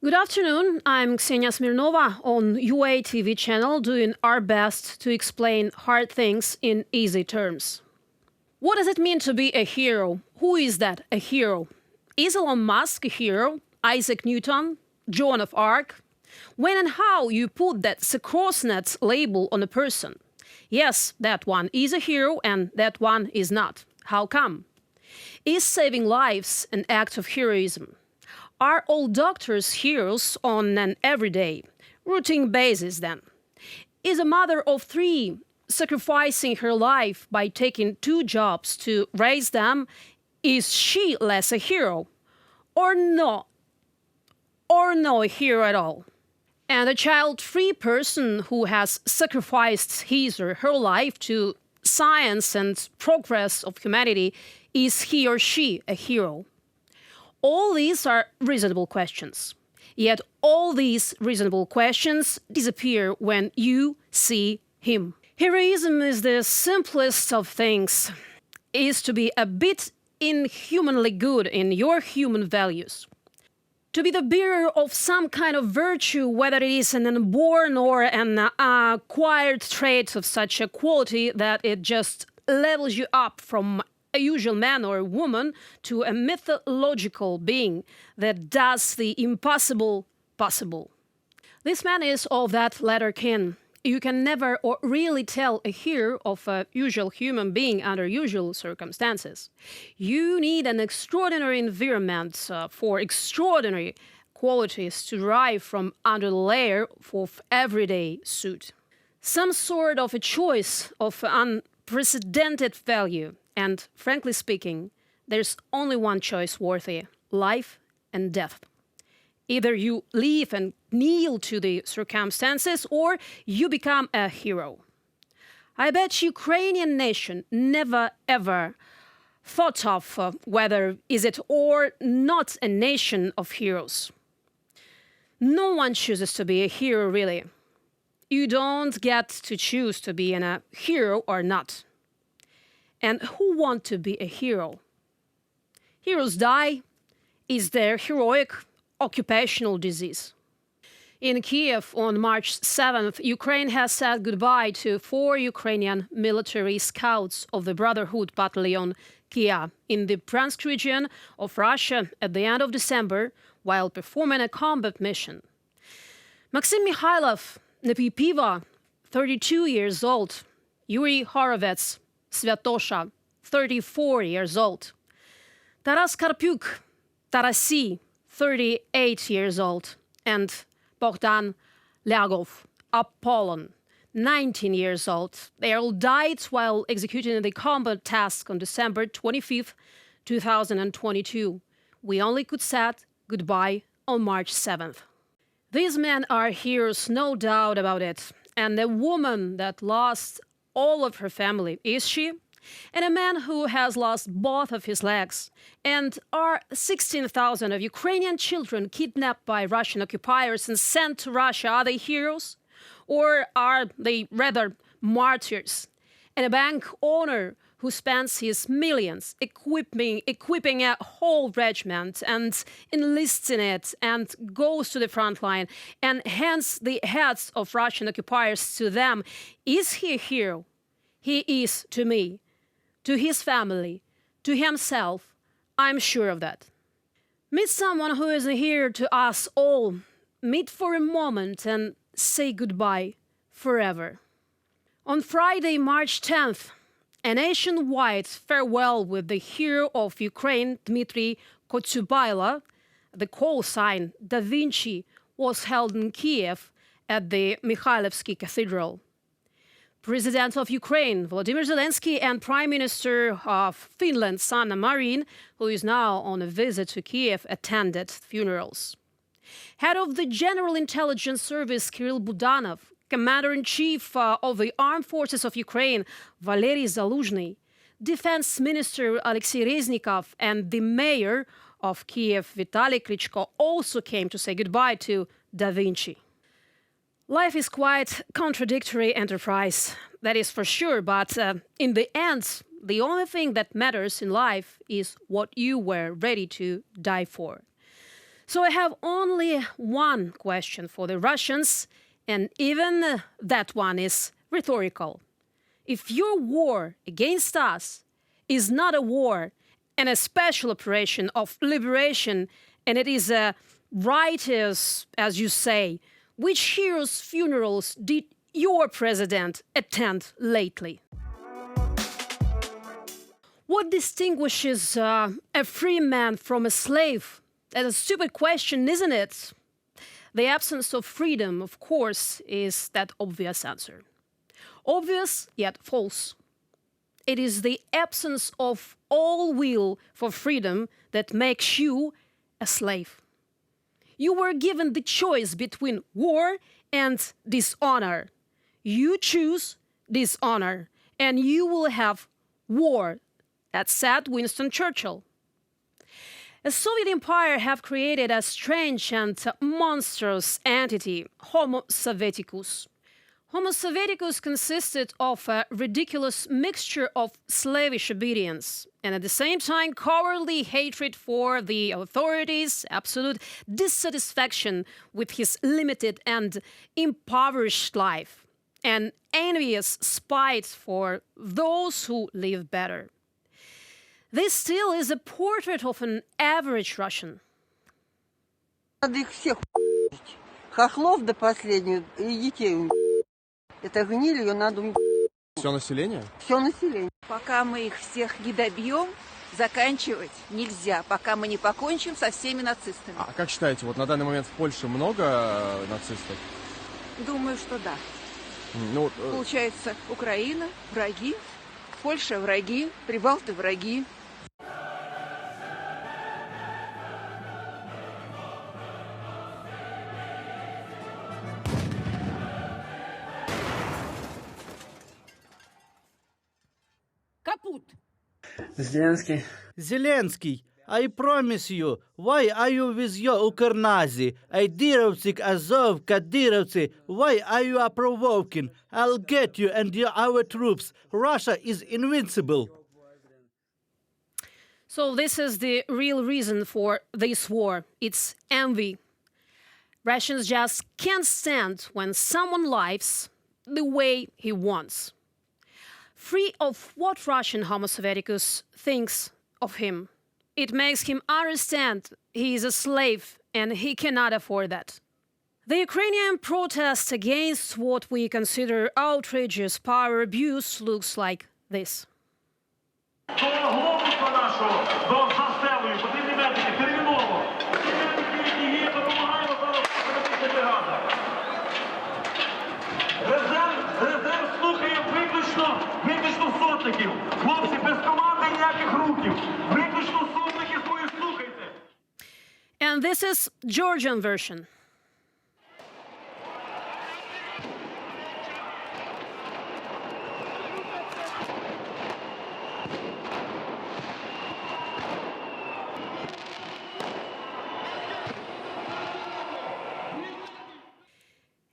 Good afternoon, I'm Ksenia Smirnova on UATV channel, doing our best to explain hard things in easy terms. What does it mean to be a hero? Who is that, a hero? Is Elon Musk a hero? Isaac Newton? Joan of Arc? When and how you put that Secrosnet label on a person? Yes, that one is a hero and that one is not. How come? Is saving lives an act of heroism? Are all doctors heroes on an everyday, routine basis then? Is a mother of three sacrificing her life by taking two jobs to raise them, is she less a hero? Or no a hero at all? And a child-free person who has sacrificed his or her life to science and progress of humanity, is he or she a hero? All these are reasonable questions. Yet all these reasonable questions disappear when you see him. Heroism is the simplest of things, is to be a bit inhumanly good in your human values. To be the bearer of some kind of virtue, whether it is an inborn or an acquired trait of such a quality that it just levels you up from a usual man or woman to a mythological being that does the impossible possible. This man is of that latter kin. You can never or really tell a hero of a usual human being under usual circumstances. You need an extraordinary environment for extraordinary qualities to derive from under the layer of everyday suit. Some sort of a choice of unprecedented value. And frankly speaking, there's only one choice worthy: life and death. Either you live and kneel to the circumstances, or you become a hero. I bet Ukrainian nation never ever thought of whether is it or not a nation of heroes. No one chooses to be a hero, really. You don't get to choose to be a hero or not. And who want to be a hero? Heroes die is their heroic occupational disease. In Kiev on March 7th, Ukraine has said goodbye to 4 Ukrainian military scouts of the Brotherhood Battalion Kia in the Bryansk region of Russia at the end of December while performing a combat mission. Maxim Mikhailov, Nepipiva, 32 years old, Yuri Horovets, Svyatosha, 34 years old. Taras Karpyuk, Tarasi, 38 years old. And Bogdan Lyagov, Apollon, 19 years old. They all died while executing the combat task on December 25th, 2022. We only could say goodbye on March 7th. These men are heroes, no doubt about it. And the woman that lost all of her family, is she? And a man who has lost both of his legs. And are 16,000 of Ukrainian children kidnapped by Russian occupiers and sent to Russia, are they heroes? Or are they rather martyrs? And a bank owner who spends his millions equipping a whole regiment and enlisting it and goes to the front line and hands the heads of Russian occupiers to them, is he a hero? He is to me, to his family, to himself. I'm sure of that. Meet someone who is a hero to us all. Meet for a moment and say goodbye forever. On Friday, March 10th, a nationwide farewell with the hero of Ukraine, Dmitry Kotyubailo, the call sign Da Vinci, was held in Kiev at the Mikhailivsky Cathedral. President of Ukraine, Volodymyr Zelensky, and Prime Minister of Finland, Sanna Marin, who is now on a visit to Kiev, attended funerals. Head of the General Intelligence Service, Kirill Budanov, Commander-in-Chief of the Armed Forces of Ukraine, Valery Zaluzhny, Defense Minister Alexei Reznikov, and the Mayor of Kiev, Vitaly Klitschko, also came to say goodbye to Da Vinci. Life is quite contradictory enterprise, that is for sure, but in the end, the only thing that matters in life is what you were ready to die for. So I have only one question for the Russians, and even that one is rhetorical. If your war against us is not a war and a special operation of liberation, and it is a righteous, as you say, which heroes' funerals did your president attend lately? What distinguishes a free man from a slave? That's a stupid question, isn't it? The absence of freedom, of course, is that obvious answer. Obvious, yet false. It is the absence of all will for freedom that makes you a slave. You were given the choice between war and dishonor. You choose dishonor, and you will have war. That said Winston Churchill. The Soviet Empire have created a strange and monstrous entity, Homo Sovieticus. Homo Sovieticus consisted of a ridiculous mixture of slavish obedience and at the same time cowardly hatred for the authorities, absolute dissatisfaction with his limited and impoverished life, and envious spite for those who live better. This still is a portrait of an average Russian. Надо их всех хохлов до последнего и детей. Это гниль, ее надо. Все население? Все население. Пока мы их всех не добьем, заканчивать нельзя, пока мы не покончим со всеми нацистами. А как считаете, вот на данный момент в Польше много нацистов? Думаю, что да. Ну, Получается, Украина – враги, Польша – враги, Прибалты – враги. Капут. Zelensky. Zelensky, I promise you, why are you with your Ukrnazi? Aidirovцы, Azov, Kadirovцы, why are you provoking? I'll get you and our troops. Russia is invincible. So this is the real reason for this war. It's envy. Russians just can't stand when someone lives the way he wants. Free of what Russian Homo Sovieticus thinks of him. It makes him understand he is a slave and he cannot afford that. The Ukrainian protest against what we consider outrageous power abuse looks like this. Глобуса нашого до заселою, потрібні медики, терміново. Ті медики, які є, допомагаємо зараз медична бригада. Резерв слухає виключно сотників. Хлопці, без команди ніяких рухів. Виключно сотники свої слухайте. And this is Georgian version.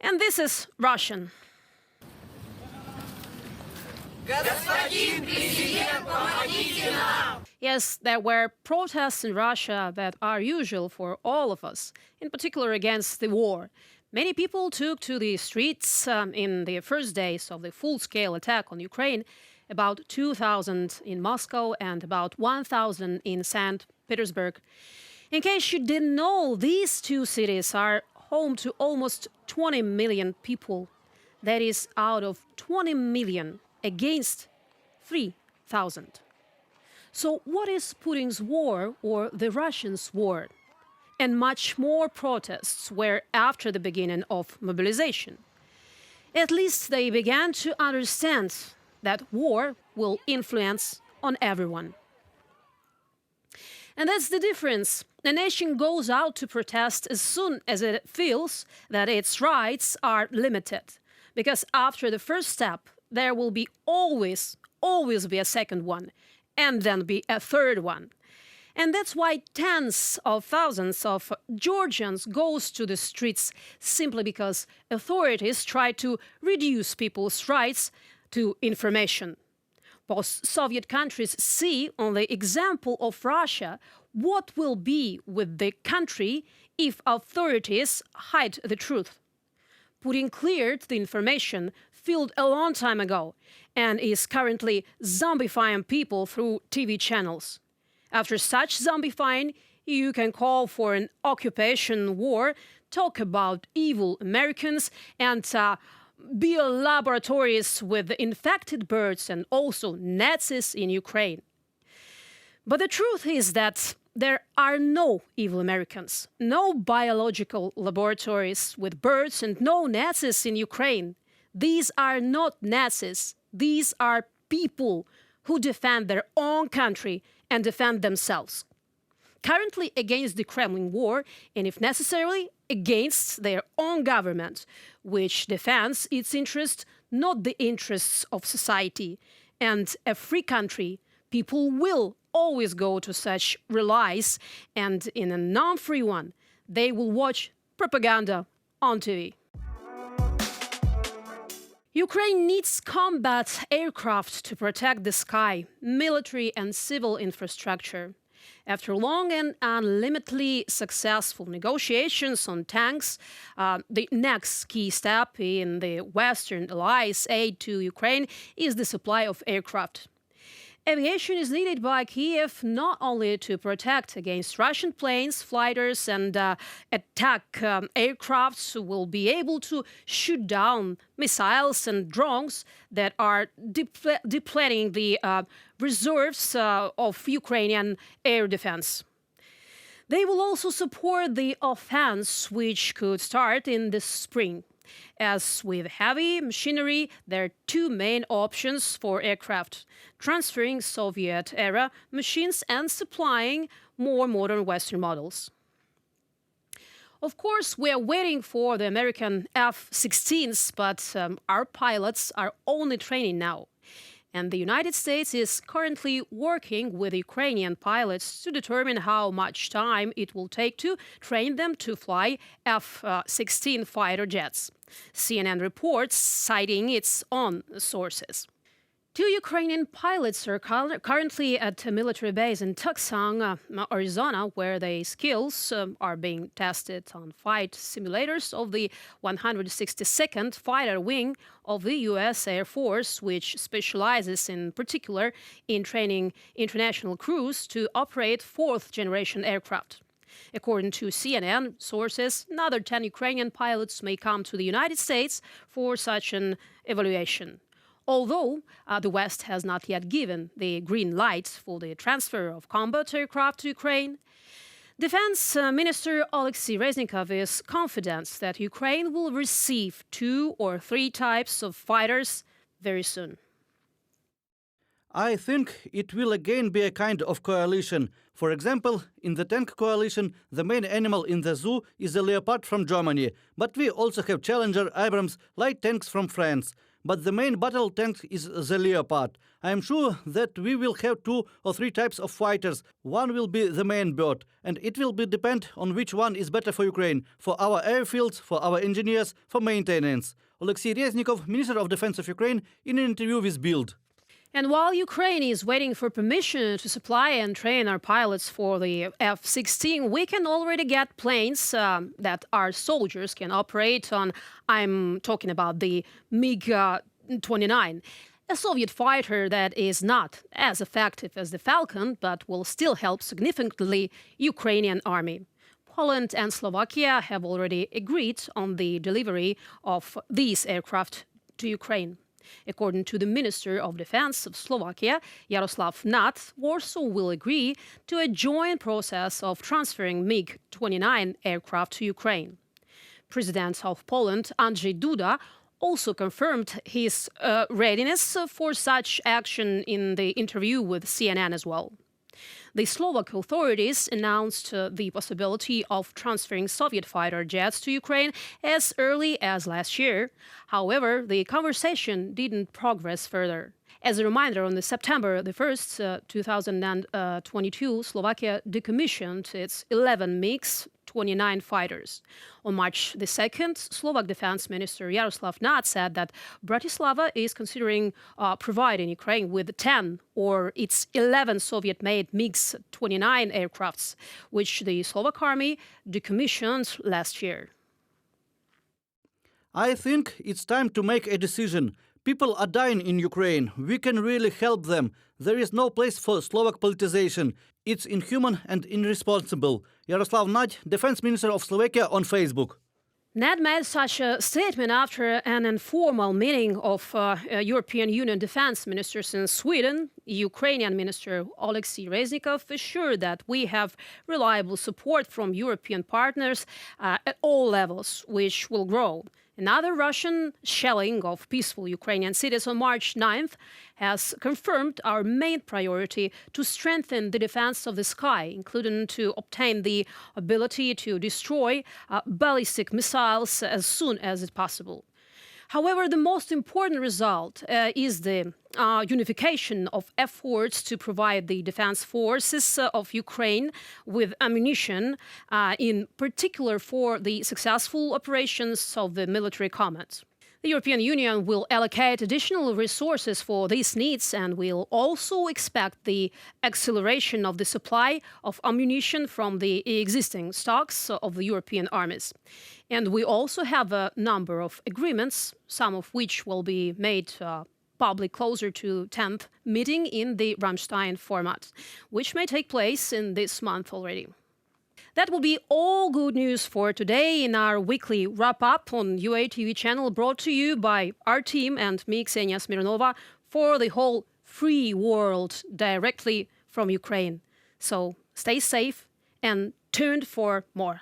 And this is Russian. Yes, there were protests in Russia that are usual for all of us, in particular against the war. Many people took to the streets in the first days of the full-scale attack on Ukraine, about 2,000 in Moscow and about 1,000 in St. Petersburg. In case you didn't know, these two cities are home to almost 20 million people. That is out of 20 million against 3,000. So what is Putin's war or the Russians' war? And much more protests were after the beginning of mobilization. At least they began to understand that war will influence on everyone. And that's the difference. A nation goes out to protest as soon as it feels that its rights are limited. Because after the first step, there will be always be a second one, and then be a third one. And that's why tens of thousands of Georgians goes to the streets simply because authorities try to reduce people's rights to information. Post-Soviet countries see on the example of Russia what will be with the country if authorities hide the truth. Putin cleared the information filled a long time ago and is currently zombifying people through TV channels. After such zombifying, you can call for an occupation war, talk about evil Americans, and build laboratories with infected birds and also Nazis in Ukraine. But the truth is that there are no evil Americans, no biological laboratories with birds, and no Nazis in Ukraine. These are not Nazis. These are people who defend their own country and defend themselves. Currently against the Kremlin war, and if necessary, against their own government, which defends its interests, not the interests of society. And a free country, people will always go to such relies, and in a non-free one, they will watch propaganda on TV. Ukraine needs combat aircraft to protect the sky, military and civil infrastructure. After long and unlimitedly successful negotiations on tanks, the next key step in the Western allies' aid to Ukraine is the supply of aircraft. Aviation is needed by Kiev not only to protect against Russian planes, fighters, and attack aircrafts who will be able to shoot down missiles and drones that are depleting the reserves of Ukrainian air defense. They will also support the offense, which could start in the spring. As with heavy machinery, there are two main options for aircraft: transferring Soviet-era machines and supplying more modern Western models. Of course, we are waiting for the American F-16s, but our pilots are only training now. And the United States is currently working with Ukrainian pilots to determine how much time it will take to train them to fly F-16 fighter jets. CNN reports, citing its own sources. Two Ukrainian pilots are currently at a military base in Tucson, Arizona, where their skills are being tested on flight simulators of the 162nd Fighter Wing of the U.S. Air Force, which specializes in particular in training international crews to operate fourth-generation aircraft. According to CNN sources, another 10 Ukrainian pilots may come to the United States for such an evaluation. Although the West has not yet given the green light for the transfer of combat aircraft to Ukraine, Defense Minister Alexei Reznikov is confident that Ukraine will receive 2 or 3 types of fighters very soon. I think it will again be a kind of coalition. For example, in the tank coalition, the main animal in the zoo is a Leopard from Germany, but we also have Challenger, Abrams, light tanks from France. But the main battle tank is the Leopard. I am sure that we will have 2 or 3 types of fighters. One will be the main bird, and it will depend on which one is better for Ukraine, for our airfields, for our engineers, for maintenance. Alexei Reznikov, Minister of Defense of Ukraine, in an interview with Bild. And while Ukraine is waiting for permission to supply and train our pilots for the F-16, we can already get planes that our soldiers can operate on. I'm talking about the MiG-29, a Soviet fighter that is not as effective as the Falcon, but will still help significantly Ukrainian army. Poland and Slovakia have already agreed on the delivery of these aircraft to Ukraine. According to the Minister of Defense of Slovakia, Jaroslav Nat, Warsaw will agree to a joint process of transferring MiG-29 aircraft to Ukraine. President of Poland, Andrzej Duda, also confirmed his readiness for such action in the interview with CNN as well. The Slovak authorities announced the possibility of transferring Soviet fighter jets to Ukraine as early as last year. However, the conversation didn't progress further. As a reminder, on September 1st, 2022, Slovakia decommissioned its 11 MiGs MiG-29 fighters. On March the 2nd, Slovak Defense Minister Jaroslav Naď said that Bratislava is considering providing Ukraine with 10 or its 11 Soviet-made MiG-29 aircrafts, which the Slovak army decommissioned last year. I think it's time to make a decision. People are dying in Ukraine. We can really help them. There is no place for Slovak politicization. It's inhuman and irresponsible. Yaroslav Naď, Defense Minister of Slovakia, on Facebook. Naď made such a statement after an informal meeting of European Union defense ministers in Sweden. Ukrainian Minister Oleksiy Reznikov assured that we have reliable support from European partners at all levels, which will grow. Another Russian shelling of peaceful Ukrainian cities on March 9th has confirmed our main priority to strengthen the defense of the sky, including to obtain the ability to destroy ballistic missiles as soon as it's possible. However, the most important result is the unification of efforts to provide the defense forces of Ukraine with ammunition, in particular for the successful operations of the military command. The European Union will allocate additional resources for these needs and will also expect the acceleration of the supply of ammunition from the existing stocks of the European armies. And we also have a number of agreements, some of which will be made public closer to 10th meeting in the Ramstein format, which may take place in this month already. That will be all good news for today in our weekly wrap-up on UATV channel, brought to you by our team and me, Ksenia Smirnova, for the whole free world directly from Ukraine. So stay safe and tuned for more.